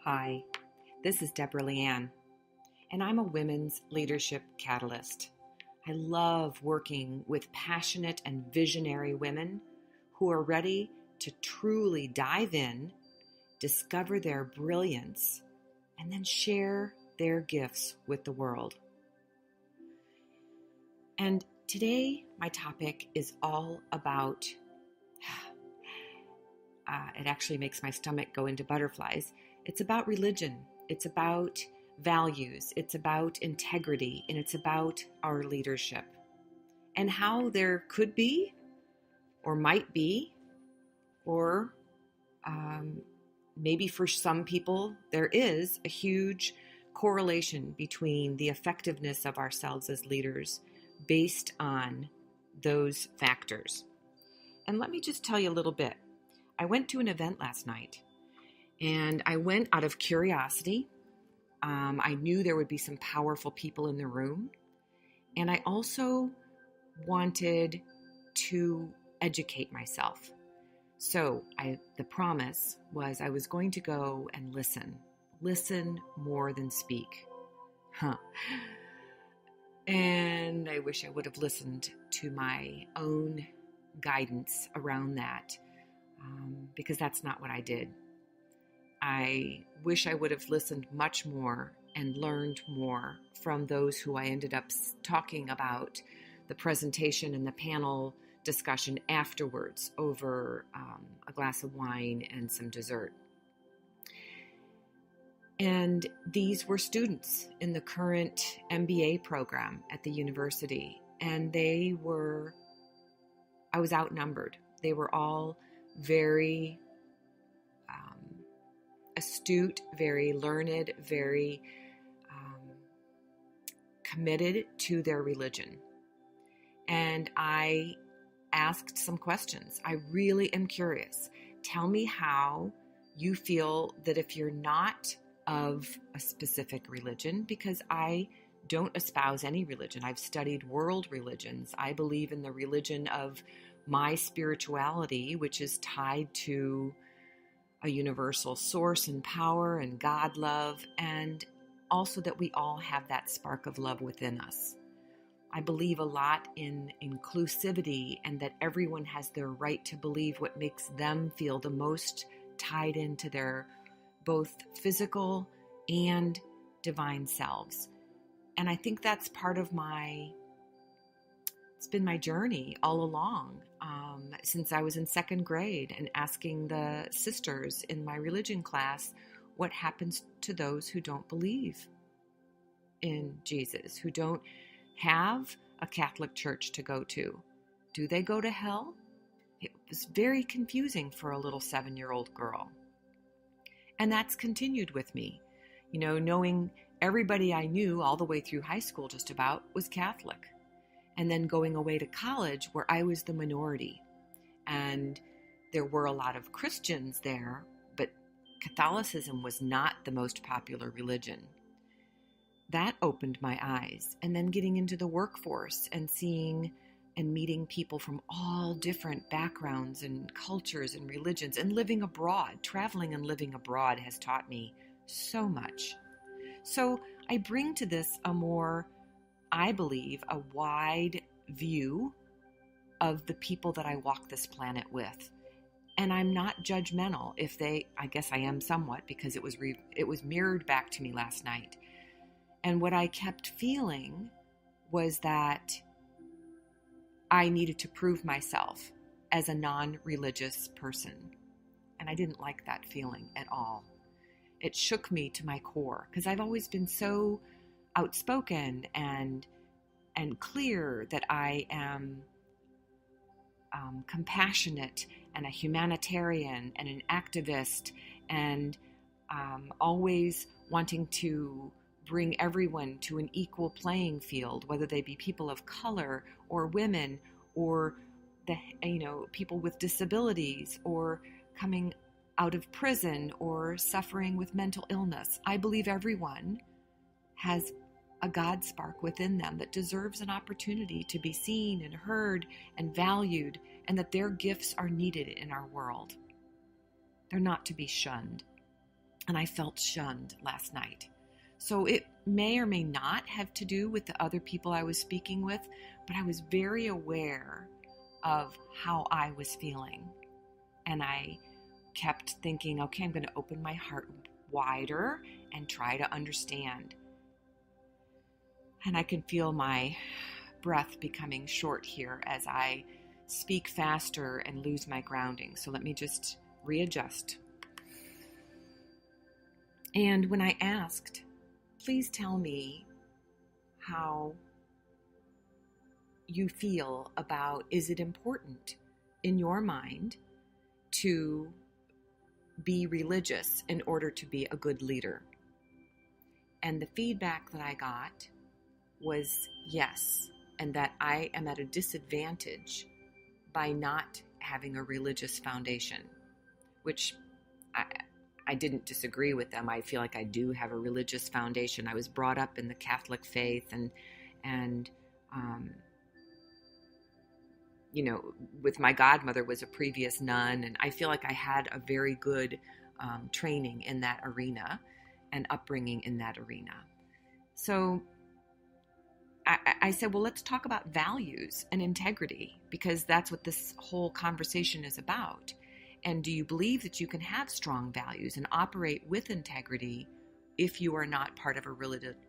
Hi, this is Deborah Leanne, and I'm a women's leadership catalyst. I love working with passionate and visionary women who are ready to truly dive in, discover their brilliance, and then share their gifts with the world. And today, my topic is all about, it actually makes my stomach go into butterflies. It's about religion. It's about values. It's about integrity. And it's about our leadership. And how there could be, or might be, or maybe for some people, there is a huge correlation between the effectiveness of ourselves as leaders based on those factors. And let me just tell you a little bit. I went to an event last night, and I went out of curiosity. I knew there would be some powerful people in the room, and I also wanted to educate myself. So the promise was I was going to go and listen more than speak. And I wish I would have listened to my own guidance around that. Because that's not what I did. I wish I would have listened much more and learned more from those who I ended up talking about the presentation and the panel discussion afterwards over a glass of wine and some dessert. And these were students in the current MBA program at the university, and I was outnumbered. They were all very astute, very learned, very committed to their religion. And I asked some questions. I really am curious. Tell me how you feel that if you're not of a specific religion, because I don't espouse any religion. I've studied world religions. I believe in the religion of my spirituality, which is tied to a universal source and power and God love, and also that we all have that spark of love within us. I believe a lot in inclusivity and that everyone has their right to believe what makes them feel the most tied into their both physical and divine selves. And I think that's part of it's been my journey all along, since I was in second grade, and asking the sisters in my religion class, what happens to those who don't believe in Jesus, who don't have a Catholic church to go to? Do they go to hell? It was very confusing for a little 7-year-old girl. And that's continued with me. Knowing everybody I knew all the way through high school just about was Catholic. And then going away to college where I was the minority. And there were a lot of Christians there, but Catholicism was not the most popular religion. That opened my eyes. And then getting into the workforce and seeing and meeting people from all different backgrounds and cultures and religions, and living abroad. Traveling and living abroad has taught me so much. So I bring to this I believe, a wide view of the people that I walk this planet with. And I'm not judgmental I guess I am somewhat, because it was mirrored back to me last night. And what I kept feeling was that I needed to prove myself as a non-religious person. And I didn't like that feeling at all. It shook me to my core, because I've always been so outspoken and clear that I am compassionate and a humanitarian and an activist, and always wanting to bring everyone to an equal playing field, whether they be people of color or women or people with disabilities or coming out of prison or suffering with mental illness. I believe everyone has a God spark within them that deserves an opportunity to be seen and heard and valued, and that their gifts are needed in our world. They're not to be shunned. and I felt shunned last night. So it may or may not have to do with the other people I was speaking with, but I was very aware of how I was feeling. And I kept thinking, okay, I'm going to open my heart wider and try to understand. And I can feel my breath becoming short here as I speak faster and lose my grounding. So let me just readjust. And when I asked, please tell me how you feel about, is it important in your mind to be religious in order to be a good leader? And the feedback that I got was yes, and that I am at a disadvantage by not having a religious foundation, which I didn't disagree with them. I feel like I do have a religious foundation. I was brought up in the Catholic faith and with my godmother was a previous nun, and I feel like I had a very good training in that arena and upbringing in that arena. So I said, well, let's talk about values and integrity, because that's what this whole conversation is about. And do you believe that you can have strong values and operate with integrity if you are not part of a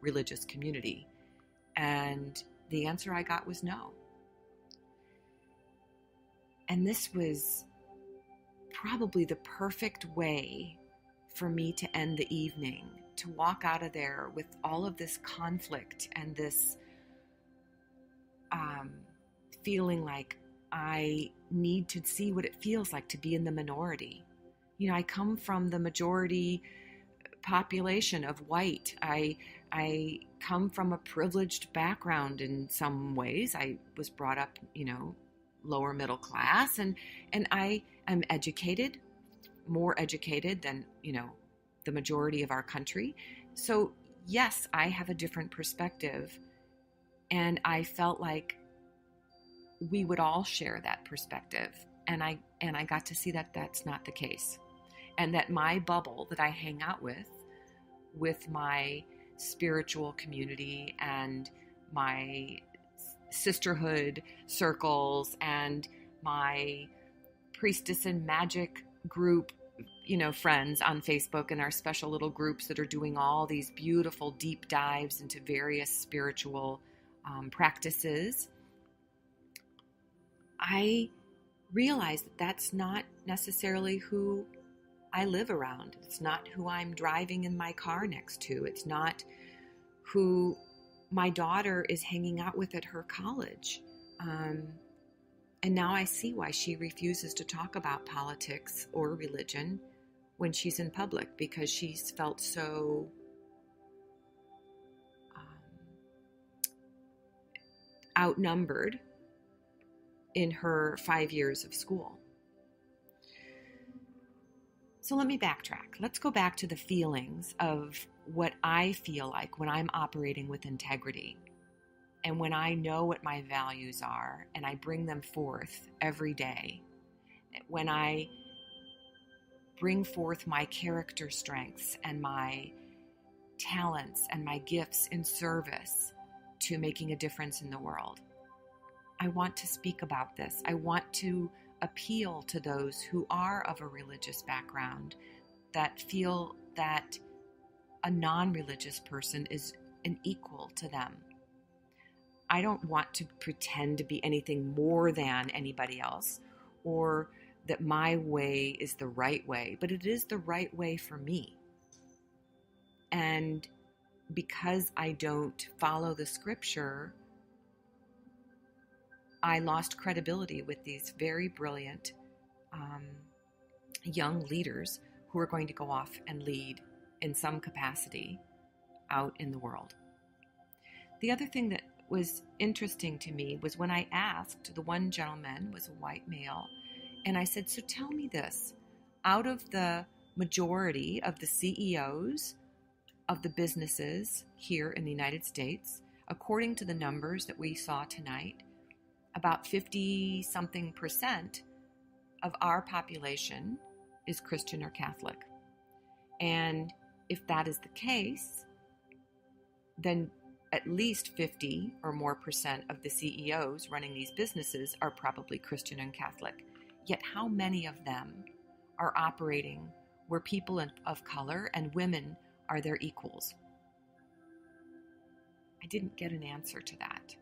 religious community? And the answer I got was no. And this was probably the perfect way for me to end the evening, to walk out of there with all of this conflict and this feeling like I need to see what it feels like to be in the minority. I come from the majority population of white. I come from a privileged background in some ways. I was brought up, lower middle class, and I am educated, more educated than, the majority of our country. So yes, I have a different perspective, and I felt like we would all share that perspective. And I got to see that that's not the case. And that my bubble that I hang out with my spiritual community and my sisterhood circles and my priestess and magic group, friends on Facebook, and our special little groups that are doing all these beautiful deep dives into various spiritual practices, I realized that that's not necessarily who I live around. It's not who I'm driving in my car next to. It's not who my daughter is hanging out with at her college. And now I see why she refuses to talk about politics or religion when she's in public, because she's felt so outnumbered in her 5 years of school. So let me backtrack. Let's go back to the feelings of what I feel like when I'm operating with integrity, and when I know what my values are and I bring them forth every day, when I bring forth my character strengths and my talents and my gifts in service to making a difference in the world. I want to speak about this. I want to appeal to those who are of a religious background, that feel that a non-religious person is an equal to them. I don't want to pretend to be anything more than anybody else, or that my way is the right way, but it is the right way for me. And because I don't follow the scripture, I lost credibility with these very brilliant young leaders who are going to go off and lead in some capacity out in the world. The other thing that was interesting to me was when I asked, the one gentleman was a white male, and I said, so tell me this, out of the majority of the CEOs of the businesses here in the United States, according to the numbers that we saw tonight, about 50-something% of our population is Christian or Catholic. And if that is the case, then at least 50 or more percent of the CEOs running these businesses are probably Christian and Catholic. Yet how many of them are operating where people of color and women are their equals? I didn't get an answer to that.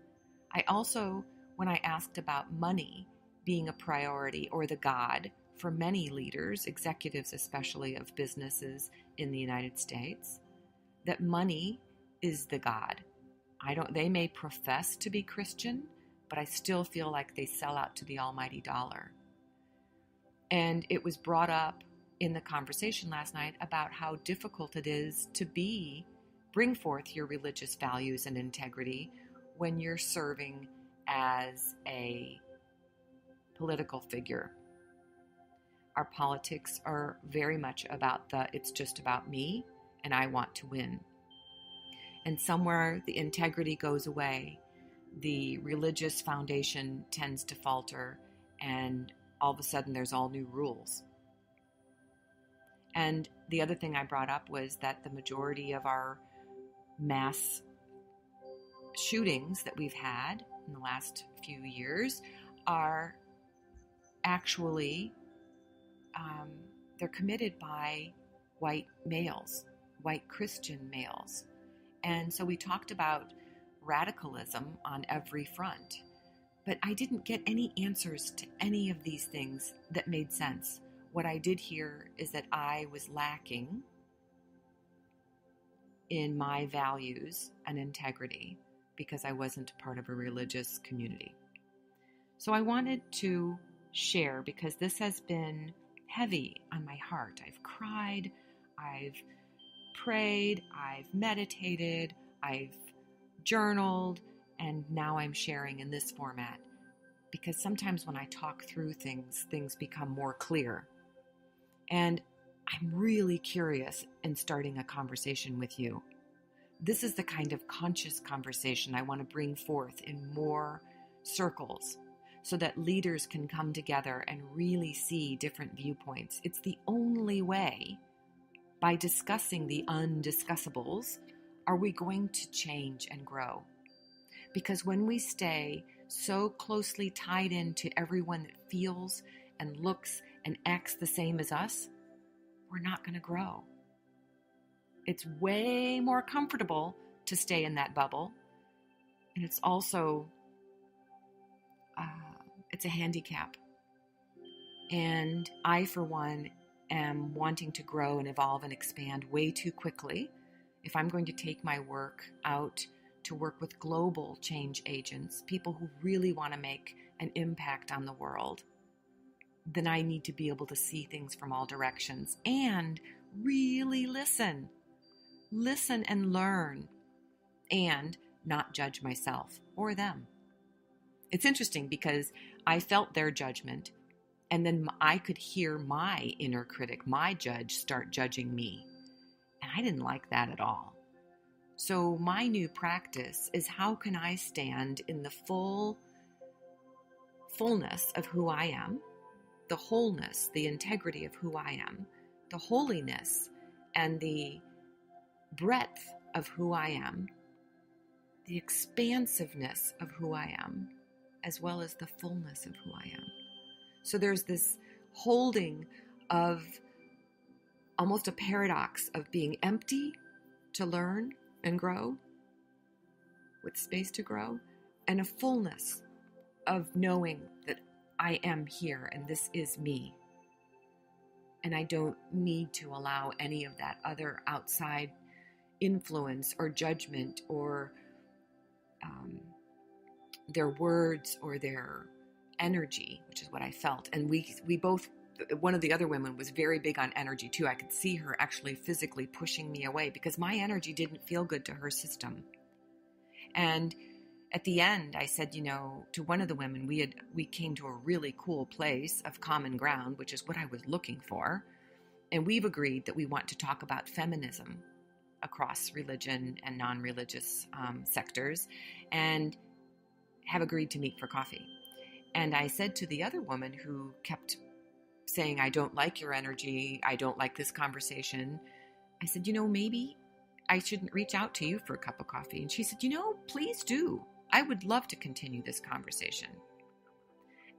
I also, when I asked about money being a priority or the God for many leaders, executives especially of businesses in the United States, that money is the God. They may profess to be Christian, but I still feel like they sell out to the almighty dollar. And it was brought up in the conversation last night about how difficult it is to bring forth your religious values and integrity when you're serving as a political figure. Our politics are very much about it's just about me and I want to win. And somewhere the integrity goes away, the religious foundation tends to falter, and all of a sudden there's all new rules. And the other thing I brought up was that the majority of our mass shootings that we've had in the last few years are actually, they're committed by white males, white Christian males. And so we talked about radicalism on every front, but I didn't get any answers to any of these things that made sense. What I did hear is that I was lacking in my values and integrity because I wasn't part of a religious community. So I wanted to share because this has been heavy on my heart. I've cried, I've prayed, I've meditated, I've journaled, and now I'm sharing in this format because sometimes when I talk through things become more clear. And I'm really curious in starting a conversation with you. This is the kind of conscious conversation I want to bring forth in more circles so that leaders can come together and really see different viewpoints. It's the only way, by discussing the undiscussables, are we going to change and grow. Because when we stay so closely tied into everyone that feels and looks and acts the same as us, we're not going to grow. It's way more comfortable to stay in that bubble. And it's also, it's a handicap. And I, for one, am wanting to grow and evolve and expand way too quickly. If I'm going to take my work out to work with global change agents, people who really want to make an impact on the world, then I need to be able to see things from all directions and really listen and learn and not judge myself or them. It's interesting because I felt their judgment and then I could hear my inner critic, my judge, start judging me. And I didn't like that at all. So my new practice is how can I stand in the fullness of who I am, the wholeness, the integrity of who I am, the holiness and the breadth of who I am, the expansiveness of who I am, as well as the fullness of who I am. So there's this holding of almost a paradox of being empty to learn and grow, with space to grow, and a fullness of knowing that I am here and this is me. And I don't need to allow any of that other outside influence or judgment or their words or their energy, which is what I felt. And we both, one of the other women was very big on energy too. I could see her actually physically pushing me away because my energy didn't feel good to her system. And at the end, I said, to one of the women, we came to a really cool place of common ground, which is what I was looking for. And we've agreed that we want to talk about feminism across religion and non-religious sectors, and have agreed to meet for coffee. And I said to the other woman who kept saying, I don't like your energy, I don't like this conversation, I said, maybe I shouldn't reach out to you for a cup of coffee. And she said, please do. I would love to continue this conversation.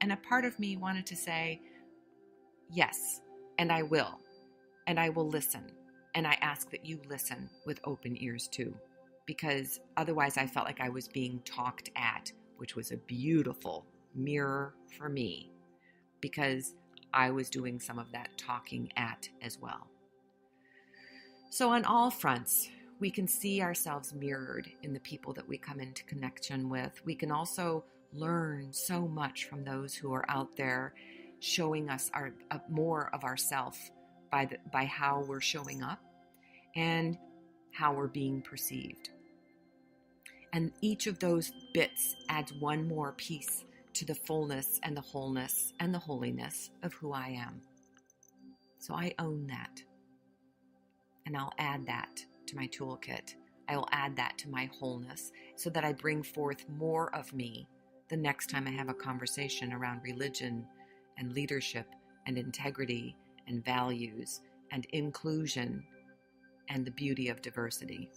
And a part of me wanted to say, yes, and I will. And I will listen. And I ask that you listen with open ears too, because otherwise I felt like I was being talked at, which was a beautiful mirror for me, because I was doing some of that talking at as well. So on all fronts, we can see ourselves mirrored in the people that we come into connection with. We can also learn so much from those who are out there showing us more of ourself by how we're showing up and how we're being perceived. And each of those bits adds one more piece to the fullness and the wholeness and the holiness of who I am. So I own that. And I'll add that to my toolkit. I will add that to my wholeness so that I bring forth more of me the next time I have a conversation around religion and leadership and integrity and values and inclusion and the beauty of diversity.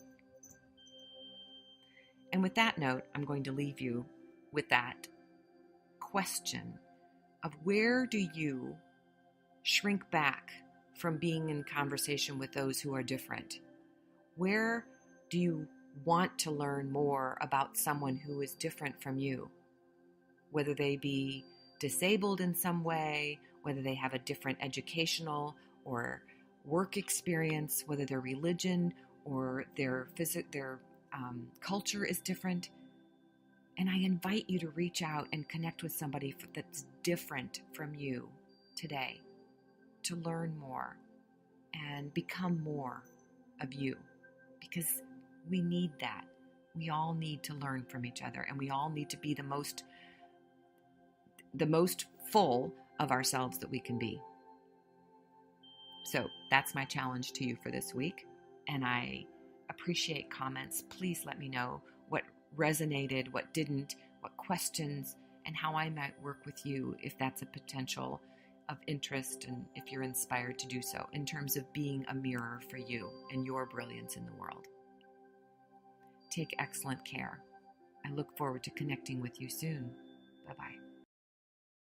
And with that note, I'm going to leave you with that question of where do you shrink back from being in conversation with those who are different? Where do you want to learn more about someone who is different from you? Whether they be disabled in some way, whether they have a different educational or work experience, whether their religion or their culture is different. And I invite you to reach out and connect with somebody that's different from you today, to learn more and become more of you, because we need that. We all need to learn from each other, and we all need to be the most full of ourselves that we can be. So that's my challenge to you for this week, and I appreciate comments. Please let me know what resonated, what didn't, what questions, and how I might work with you if that's a potential of interest and if you're inspired to do so in terms of being a mirror for you and your brilliance in the world. Take excellent care. I look forward to connecting with you soon. Bye-bye.